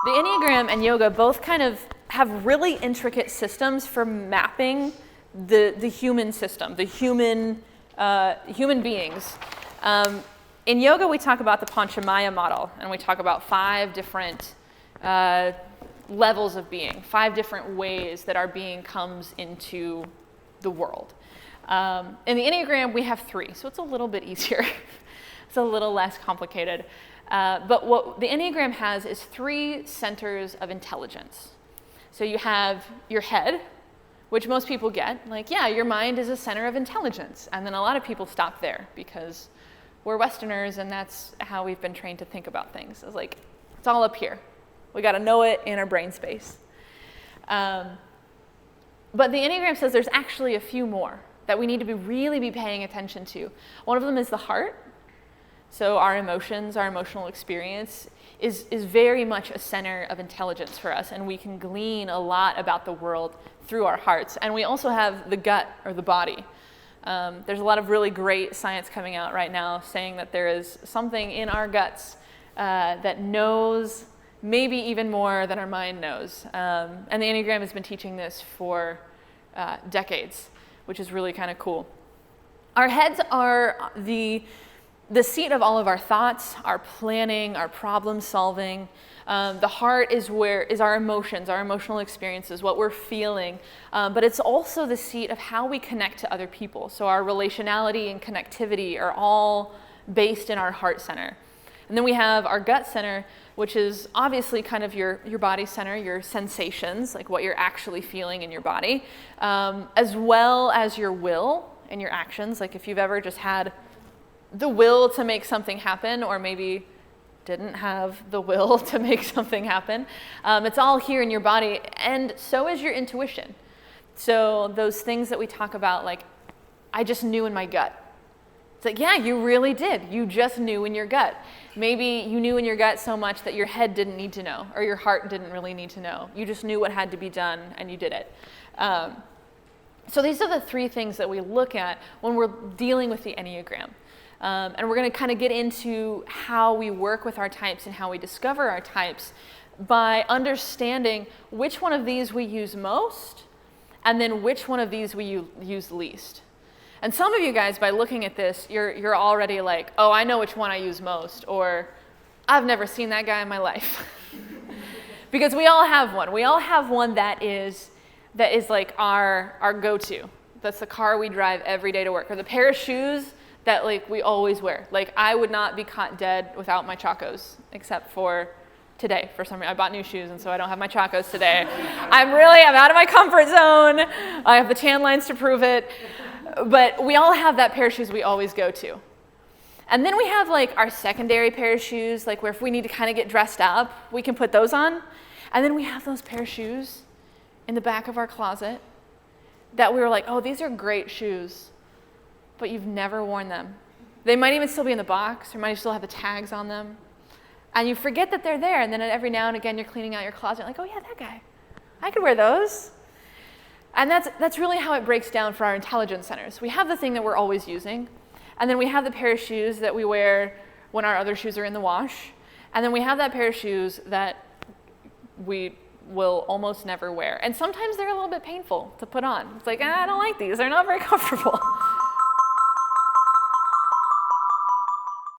The Enneagram and yoga both kind of have really intricate systems for mapping the human system, the human beings. In yoga, we talk about the Panchamaya model, and we talk about 5 different levels of being, 5 different ways that our being comes into the world. In the Enneagram, we have 3, so it's a little bit easier. It's a little less complicated. But what the Enneagram has is 3 centers of intelligence. So you have your head, which most people get, like, yeah, your mind is a center of intelligence. And then a lot of people stop there because we're Westerners and that's how we've been trained to think about things. It's like, it's all up here. We got to know it in our brain space. But the Enneagram says there's actually a few more that we need to really be paying attention to. One of them is the heart. So our emotions, our emotional experience is very much a center of intelligence for us, and we can glean a lot about the world through our hearts. And we also have the gut, or the body. There's a lot of really great science coming out right now saying that there is something in our guts that knows maybe even more than our mind knows. And the Enneagram has been teaching this for decades, which is really kind of cool. Our heads are the seat of all of our thoughts, our planning, our problem solving. The heart is our emotions, our emotional experiences, what we're feeling. But it's also the seat of how we connect to other people. So our relationality and connectivity are all based in our heart center. And then we have our gut center, which is obviously kind of your body center, your sensations, like what you're actually feeling in your body, as well as your will and your actions. Like if you've ever just had the will to make something happen, or maybe didn't have the will to make something happen. It's all here in your body, and so is your intuition. So those things that we talk about, like, I just knew in my gut. It's like, yeah, you really did. You just knew in your gut. Maybe you knew in your gut so much that your head didn't need to know, or your heart didn't really need to know. You just knew what had to be done, and you did it. So these are the 3 things that we look at when we're dealing with the Enneagram. And we're going to kind of get into how we work with our types and how we discover our types by understanding which one of these we use most and then which one of these we use least. And some of you guys, by looking at this, you're already like, oh, I know which one I use most, or I've never seen that guy in my life. Because we all have one. We all have one that is like our go-to. That's the car we drive every day to work, or the pair of shoes that like we always wear. Like I would not be caught dead without my Chacos, except for today. For some reason, I bought new shoes, and so I don't have my Chacos today. I'm out of my comfort zone. I have the tan lines to prove it. But we all have that pair of shoes we always go to. And then we have like our secondary pair of shoes, like where if we need to kind of get dressed up, we can put those on. And then we have those pair of shoes in the back of our closet that we were like, oh, these are great shoes, but you've never worn them. They might even still be in the box, or might still have the tags on them. And you forget that they're there, and then every now and again you're cleaning out your closet, like, oh yeah, that guy. I could wear those. And that's really how it breaks down for our intelligence centers. We have the thing that we're always using, and then we have the pair of shoes that we wear when our other shoes are in the wash, and then we have that pair of shoes that we will almost never wear. And sometimes they're a little bit painful to put on. It's like, I don't like these. They're not very comfortable.